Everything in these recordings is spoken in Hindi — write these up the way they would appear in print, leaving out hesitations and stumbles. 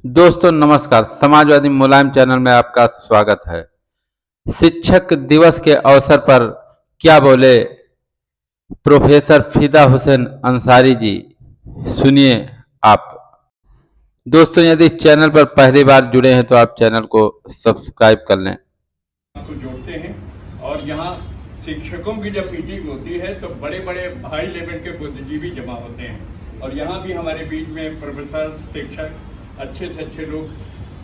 दोस्तों नमस्कार। समाजवादी मुलायम चैनल में आपका स्वागत है। शिक्षक दिवस के अवसर पर क्या बोले प्रोफेसर फिदा हुसैन अंसारी जी, सुनिए आप। दोस्तों यदि चैनल पर पहली बार जुड़े हैं तो आप चैनल को सब्सक्राइब कर लें। को जोड़ते हैं और यहाँ शिक्षकों की जब मीटिंग होती है तो बड़े बड़े हाई लेवल के बुद्धिजीवी जमा होते हैं और यहाँ भी हमारे बीच में प्रोफेसर, शिक्षक, अच्छे से अच्छे लोग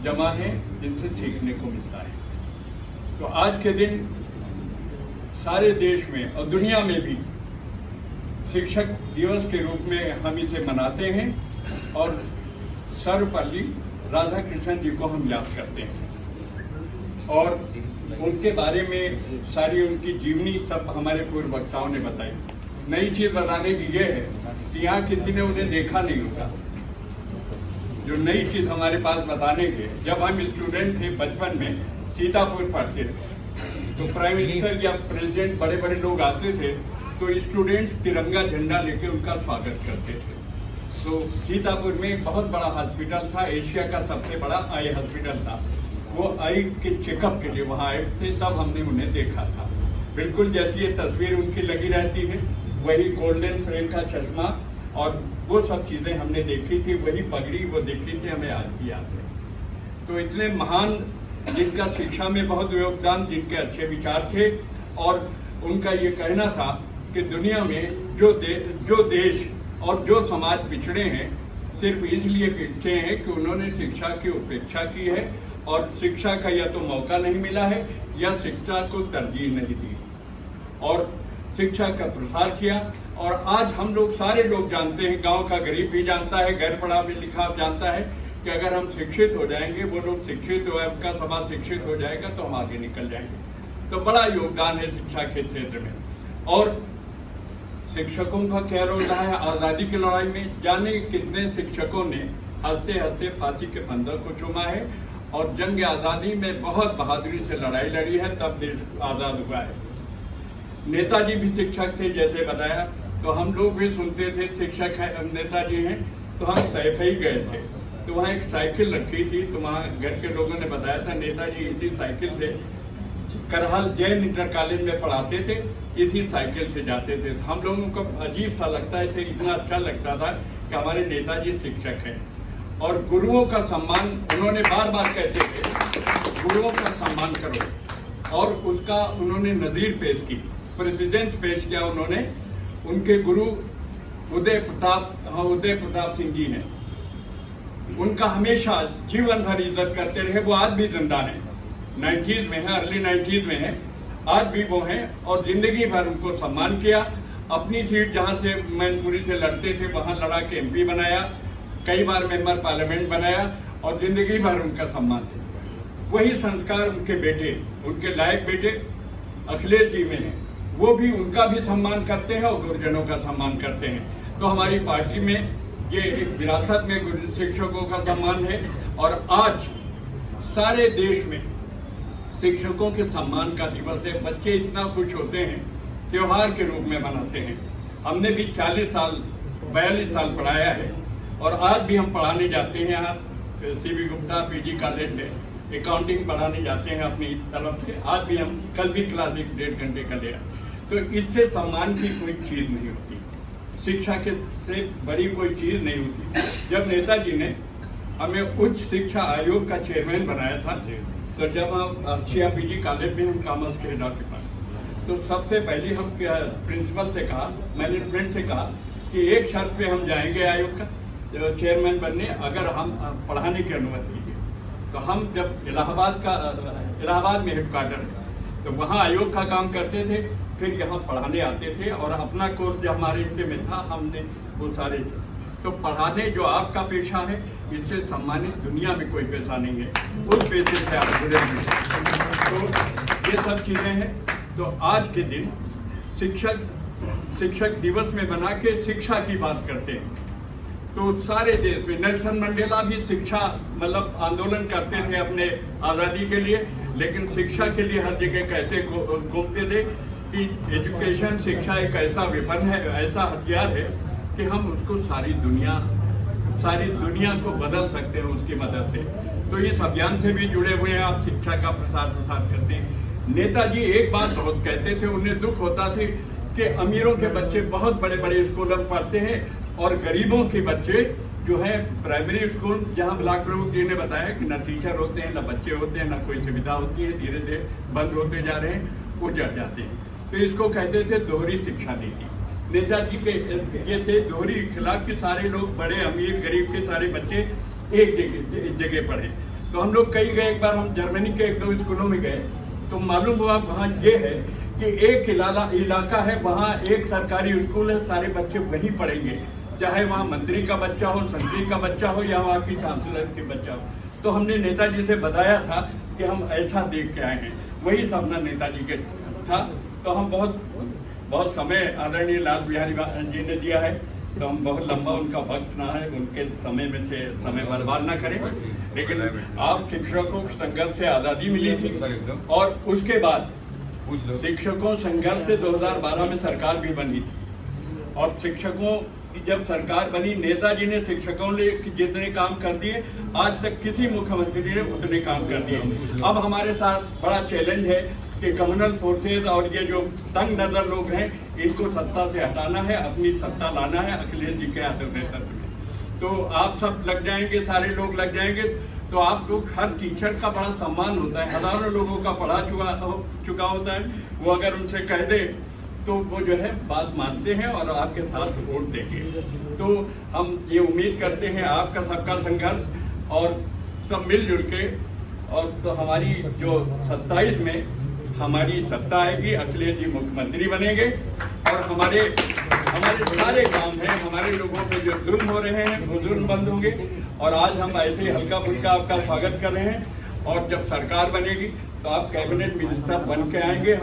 जमा हैं जिनसे सीखने को मिलता है। तो आज के दिन सारे देश में और दुनिया में भी शिक्षक दिवस के रूप में हम इसे मनाते हैं और सर्वपल्ली राधाकृष्णन जी को हम याद करते हैं और उनके बारे में सारी उनकी जीवनी सब हमारे पूर्व वक्ताओं ने बताई। नई चीज बताने की ये है कि यहाँ किसी ने उन्हें देखा नहीं होगा। जो नई चीज हमारे पास बताने के, जब हम स्टूडेंट थे बचपन में सीतापुर पढ़ते थे तो प्राइम मिनिस्टर या प्रेसिडेंट बड़े बड़े लोग आते थे तो स्टूडेंट्स तिरंगा झंडा लेके उनका स्वागत करते थे। तो सीतापुर में एक बहुत बड़ा हॉस्पिटल था, एशिया का सबसे बड़ा आई हॉस्पिटल था। वो आई के चेकअप के लिए वहाँ आए थे, तब हमने उन्हें देखा था। बिल्कुल जैसी ये तस्वीर उनकी लगी रहती है, वही गोल्डन फ्रेम का चश्मा और वो सब चीज़ें हमने देखी थी, वही पगड़ी वो देखी थी, हमें आज भी याद है। तो इतने महान, जिनका शिक्षा में बहुत योगदान, जिनके अच्छे विचार थे और उनका ये कहना था कि दुनिया में जो देश और जो समाज पिछड़े हैं सिर्फ इसलिए पिछड़े हैं कि उन्होंने शिक्षा की उपेक्षा की है और शिक्षा का या तो मौका नहीं मिला है या शिक्षा को तरजीह नहीं दी और शिक्षा का प्रसार किया। और आज हम लोग सारे लोग जानते हैं, गांव का गरीब भी जानता है, गैर पढ़ा लिखा जानता है कि अगर हम शिक्षित हो जाएंगे, वो लोग शिक्षित हो, आपका समाज शिक्षित हो जाएगा तो हम आगे निकल जाएंगे। तो बड़ा योगदान है शिक्षा के क्षेत्र में। और शिक्षकों का क्या रोल रहा है आज़ादी की लड़ाई में? जाने कितने शिक्षकों ने हंसते हंसते फांसी के फंदों को चूमा है और जंग आज़ादी में बहुत बहादुरी से लड़ाई लड़ी है, तब देश आज़ाद हुआ है। नेताजी भी शिक्षक थे, जैसे बताया, तो हम लोग भी सुनते थे शिक्षक है नेताजी हैं, तो हम सैफई गए थे तो वहाँ एक साइकिल रखी थी, तो वहाँ घर के लोगों ने बताया था नेताजी इसी साइकिल से करहाल जैन इंटर कॉलेज में पढ़ाते थे, इसी साइकिल से जाते थे। तो हम लोगों को अजीब सा लगता थे, इतना अच्छा लगता था कि हमारे नेताजी शिक्षक हैं। और गुरुओं का सम्मान उन्होंने बार बार कहते थे, गुरुओं का सम्मान करो, और उसका उन्होंने नज़ीर पेश की, प्रेसिडेंट पेश किया उन्होंने। उनके गुरु उदय प्रताप सिंह जी हैं, उनका हमेशा जीवन भर इज्जत करते रहे। वो आज भी जिंदा हैं, 90s में है, अर्ली 90s में है, आज भी वो हैं और जिंदगी भर उनको सम्मान किया। अपनी सीट जहाँ से मैनपुरी से लड़ते थे वहाँ लड़ा के MP बनाया, कई बार मेंबर पार्लियामेंट बनाया और जिंदगी भर उनका सम्मान किया। वही संस्कार उनके बेटे, उनके लायक बेटे अखिलेश जी में है, वो भी उनका भी सम्मान करते हैं और गुरुजनों का सम्मान करते हैं। तो हमारी पार्टी में ये एक विरासत में शिक्षकों का सम्मान है और आज सारे देश में शिक्षकों के सम्मान का दिवस है। बच्चे इतना खुश होते हैं, त्योहार के रूप में मनाते हैं। हमने भी 42 साल पढ़ाया है और आज भी हम पढ़ाने जाते हैं। यहाँ CB गुप्ता PG कॉलेज में अकाउंटिंग पढ़ाने जाते हैं अपनी तरफ से। आज भी हम, कल भी क्लास 1-1.5 घंटे का लिया। तो इससे सम्मान की कोई चीज़ नहीं होती, शिक्षा के से बड़ी कोई चीज़ नहीं होती। जब नेताजी ने हमें उच्च शिक्षा आयोग का चेयरमैन बनाया था, तो जब हम PG कॉलेज में हम कॉमर्स के डिपार्टमेंट, तो सबसे पहले हम प्रिंसिपल से कहा, मैनेजमेंट से कहा कि एक शर्त पे हम जाएंगे आयोग का चेयरमैन बनने, अगर हम पढ़ाने की अनुमति दीजिए। तो हम जब इलाहाबाद में हेडक्वार्टर है तो वहाँ आयोग का काम करते थे, फिर यहाँ पढ़ाने आते थे और अपना कोर्स जो हमारे हिस्से में था हमने वो सारे। तो पढ़ाने जो आपका पेशा है, इससे सम्मानित दुनिया में कोई पेशा नहीं है, उस पेशे से आप जुड़े हुए। तो ये सब चीज़ें हैं। तो आज के दिन शिक्षक दिवस में बना के शिक्षा की बात करते हैं। तो सारे देश में नेल्सन मंडेला भी शिक्षा मतलब आंदोलन करते थे अपने आज़ादी के लिए, लेकिन शिक्षा के लिए हर जगह कहते घूमते थे कि एजुकेशन, शिक्षा एक ऐसा वेपन है, ऐसा हथियार है कि हम उसको सारी दुनिया सारी दुनिया को बदल सकते हैं उसकी मदद से। तो इस अभियान से भी जुड़े हुए हैं, आप शिक्षा का प्रसार करते हैं। नेताजी एक बात बहुत कहते थे, उन्हें दुख होता था कि अमीरों के बच्चे बहुत बड़े बड़े स्कूलों में पढ़ते हैं और गरीबों के बच्चे जो है प्राइमरी स्कूल, जहाँ ब्लॉक प्रमुख जी ने बताया कि न टीचर होते हैं, न बच्चे होते हैं, न कोई सुविधा होती है, धीरे धीरे बंद होते जा रहे हैं, उजड़ जाते हैं। तो इसको कहते थे दोहरी शिक्षा नीति। नेताजी के ये थे दोहरी खिलाफ कि सारे लोग, बड़े अमीर गरीब के सारे बच्चे एक जगह पढ़े। तो हम लोग कई गए, एक बार हम जर्मनी के 1-2 स्कूलों में गए तो मालूम हुआ वहाँ ये है कि एक इलाका है, वहाँ एक सरकारी स्कूल है, सारे बच्चे वहीं पढ़ेंगे, चाहे वहाँ मंत्री का बच्चा हो, संतरी का बच्चा हो या वहाँ की चांसलर के बच्चा हो। तो हमने नेताजी से बताया था कि हम ऐसा देख के आए हैं, वही सपना नेताजी के था। तो हम बहुत समय आदरणीय लाल बिहारी जी ने दिया है, तो हम बहुत लंबा उनका वक्त ना है, उनके समय में से समय बर्बाद ना करें। लेकिन आप शिक्षकों के संघर्ष से आज़ादी मिली थी और उसके बाद शिक्षकों संघर्ष से 2012 में सरकार भी बनी थी। और शिक्षकों की जब सरकार बनी, नेताजी ने शिक्षकों ने जितने काम कर दिए, आज तक किसी मुख्यमंत्री ने उतने काम कर दिए। अब हमारे साथ बड़ा चैलेंज है कि कम्युनल फोर्सेस और ये जो तंग नजर लोग हैं, इनको सत्ता से हटाना है, अपनी सत्ता लाना है अखिलेश जी के नेतृत्व में। तो आप सब लग जाएंगे, सारे लोग लग जाएंगे, तो आप लोग, हर टीचर का बड़ा सम्मान होता है, हजारों लोगों का पढ़ा चुका होता है, वो अगर उनसे कह दे तो वो जो है बात मानते हैं और आपके साथ वोट देंगे। तो हम ये उम्मीद करते हैं आपका सबका संघर्ष और सब मिलजुल के, और तो हमारी जो 27 में हमारी सत्ता आएगी, अखिलेश जी मुख्यमंत्री बनेंगे और हमारे सारे काम हैं, हमारे लोगों पे जो जुल्म हो रहे हैं वो जुल्म बंद होंगे। और आज हम ऐसे ही हल्का फुल्का आपका स्वागत कर रहे हैं, और जब सरकार बनेगी तो आप कैबिनेट मिनिस्टर बन के आएंगे।